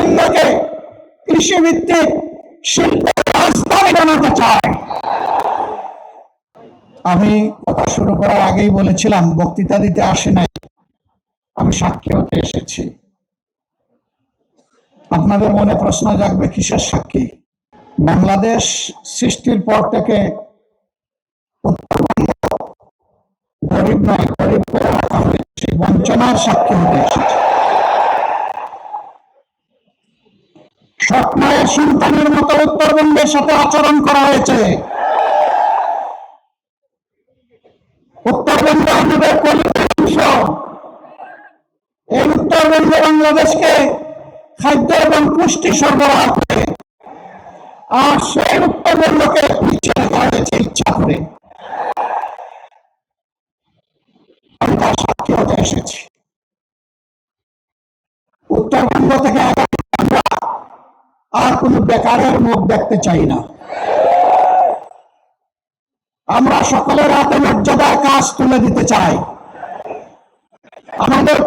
উত্তরবঙ্গকে কৃষিভিত্তিক শিল্প রাজধানী বানাতে চায়। আমি কথা শুরু করার আগেই বলেছিলাম বক্তৃতা দিতে আসে নাই, আমি সাক্ষী হতে এসেছি। আপনাদের মনে প্রশ্ন জাগবে কিসের সাক্ষী? বাংলাদেশ সৃষ্টির পর থেকে উত্তরবঙ্গ গরিব নয়, গরিব করে রাখা হয়েছে, বঞ্চনার সাক্ষী হতে এসেছে। স্বপ্নের সন্তানের মতো উত্তরবঙ্গের সাথে আচরণ করা হয়েছে। উত্তরবঙ্গ আমাদের কলিজার অংশ। এই উত্তরবঙ্গ বাংলাদেশকে খাদ্য এবং পুষ্টি সরবরাহ করে, আর সেই উত্তরবঙ্গকে পিছিয়ে রাখা হয়েছে ইচ্ছা করে। আমি তার সাক্ষী হতে এসেছি। উত্তরবঙ্গ থেকে আমরা আর কোন বেকারের মুখ দেখতে চাই না। আমরা সকলের হাতে মর্যাদার কাজ তুলে দিতে চাই। আমাদের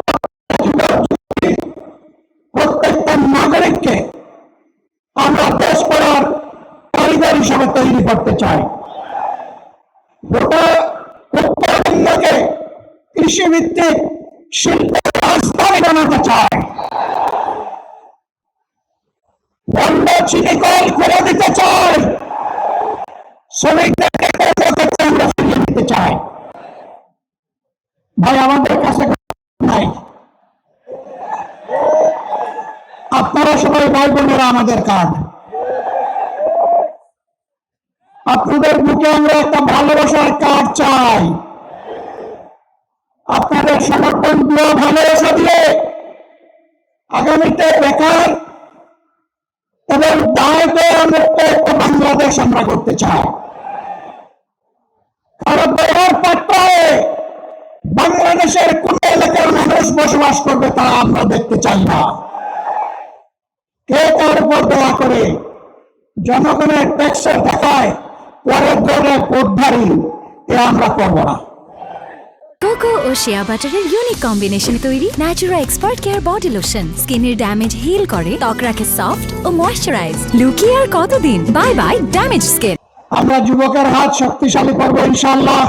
প্রত্যেকটা নাগরিককে আমরা দেশ গড়ার কারিগর হিসেবে তৈরি করতে চাই। গোটা উত্তরবঙ্গকে কৃষিভিত্তিক শিল্প রাজধানী বানাতে চাই। বন্ধ চিনি কল খুলে দিতে চাই। শ্রমিকদেরকে কর্মক্ষেত্রে আমরা ফিরিয়ে দিতে চাই। ভাই, আমাদের কাছে নাই, আপনারা সবাই ভাই বোনেরা আমাদের কার্ড। আপনাদের বুকে আমরা একটা ভালোবাসার কার্ড চাই। আপনাদের সমর্থন দিয়ে, ভালোবাসা দিয়ে আগামীতে বেকার এবং দারিদ্র্য মুক্ত একটা বাংলাদেশ আমরা করতে চাই। কারণ বেকার পাট্টায় বাংলাদেশের কোন এলাকার মানুষ বসবাস করবে তা আমরা দেখতে চাই না। কে কার উপর দয়া করে জনগণের ট্যাক্সের টাকায় পরের দলে কোটধারী, এ আমরা করব না। কোকো ও শিয়া বাটারের ইউনিক কম্বিনেশনে তৈরি Natura expert care body lotion স্কিনের ড্যামেজ হিল করে, ত্বক রাখে সফট ও ময়েশ্চারাইজ। লুকিয়ে আর কতদিন? Bye bye damage skin. আমরা যুবকের হাত শক্তিশালী করবো ইনশাআল্লাহ।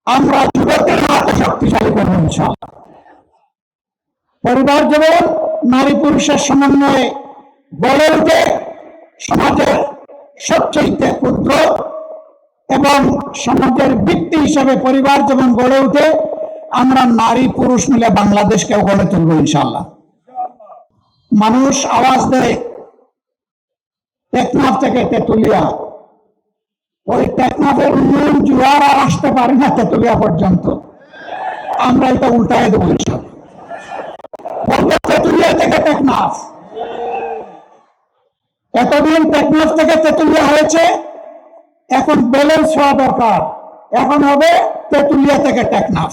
আমরা যুবকের হাত শক্তিশালী করবো ইনশাআল্লাহ। পরিবার যেমন নারী পুরুষের সমন্বয়ে গড়ে উঠে সমাজের সবচেয়ে ক্ষুদ্র এবং সমাজের ভিত্তি হিসেবে পরিবার যেমন গড়ে উঠে, আমরা নারী পুরুষ মিলে বাংলাদেশকেও গড়ে তুলব ইনশাআল্লাহ। মানুষ আওয়াজ দেয় টেকনাফ থেকে তেতুলিয়া, ওই টেকনাফের উন্নয়ন জোয়ার আর আসতে পারে না তেতুলিয়া পর্যন্ত। আমরা এটা উল্টায় দেবো ইনশাআল্লাহ। তেতুলিয়া থেকে টেকনাফ, এতদিন টেকনাফ থেকে তেতুলিয়া হয়েছে, এখন ব্যালেন্স হওয়া দরকার। এখন হবে তেতুলিয়া থেকে টেকনাফ।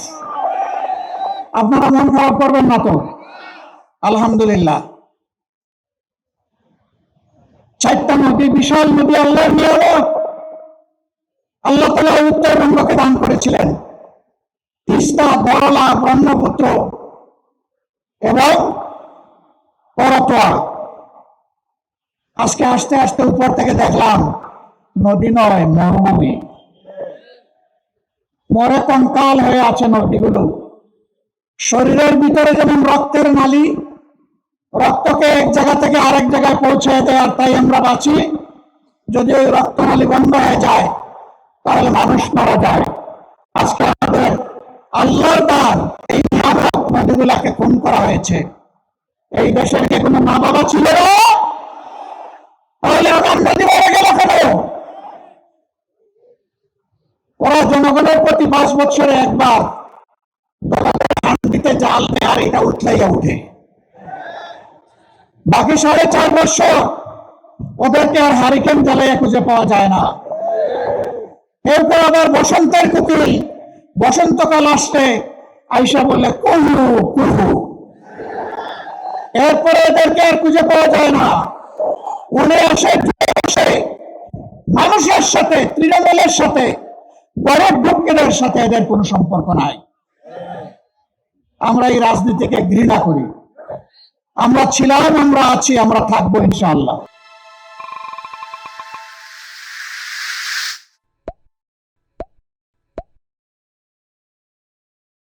আপনারা মন খারাপ করবেন না তো? আলহামদুলিল্লাহ, 4টা নদী, বিশাল নদী আল্লাহর নিয়ামত। আল্লাহ তাআলা উত্তরবঙ্গকে দান করেছিলেন। তিস্তা, বরলা, ব্রহ্মপুত্র এবং করতোয়া। আজকে আস্তে আস্তে উপর থেকে দেখলাম নদী নয়, মরুভূমি। মরে কঙ্কাল হয়ে আছে নদীগুলো। শরীরের ভিতরে যেমন রক্তের নালী, রক্তকে এক জায়গা থেকে আরেক জায়গায় পৌঁছে দেয়, আর তাই আমরা বাঁচি। যদি ওই রক্তনালী বন্ধ হয়ে যায় তাহলে মানুষ মারা যায়। আজকে আমাদের আল্লাহর দান এই নদীগুলাকে খুন করা হয়েছে। এই দেশের কি কোনো মা বাবা ছিল না? তাহলে আমার নদী মরে গেল কেন? ওরা জনগণের প্রতি 5 বছরে একবার দিতে জাল দেয়, আর এটা উঠলেই উঠে। বাকি 4.5 বছর ওদেরকে আর হারিকেন জ্বালাইয়া খুঁজে পাওয়া যায় না। এরপর আবার বসন্তের কুকুর, বসন্তকাল আসলে আইসা বলে কুহু কুহু। এরপরে এদেরকে আর খুঁজে পাওয়া যায় না। উনি আসে মানুষের সাথে, তৃণমূলের সাথে, গরিব দুঃখীদের সাথে এদের কোনো সম্পর্ক নাই। আমরা এই রাজনীতিকে ঘৃণা করি। আমরা ছিলাম, আমরা আছি, আমরা থাকবো ইনশাআল্লাহ।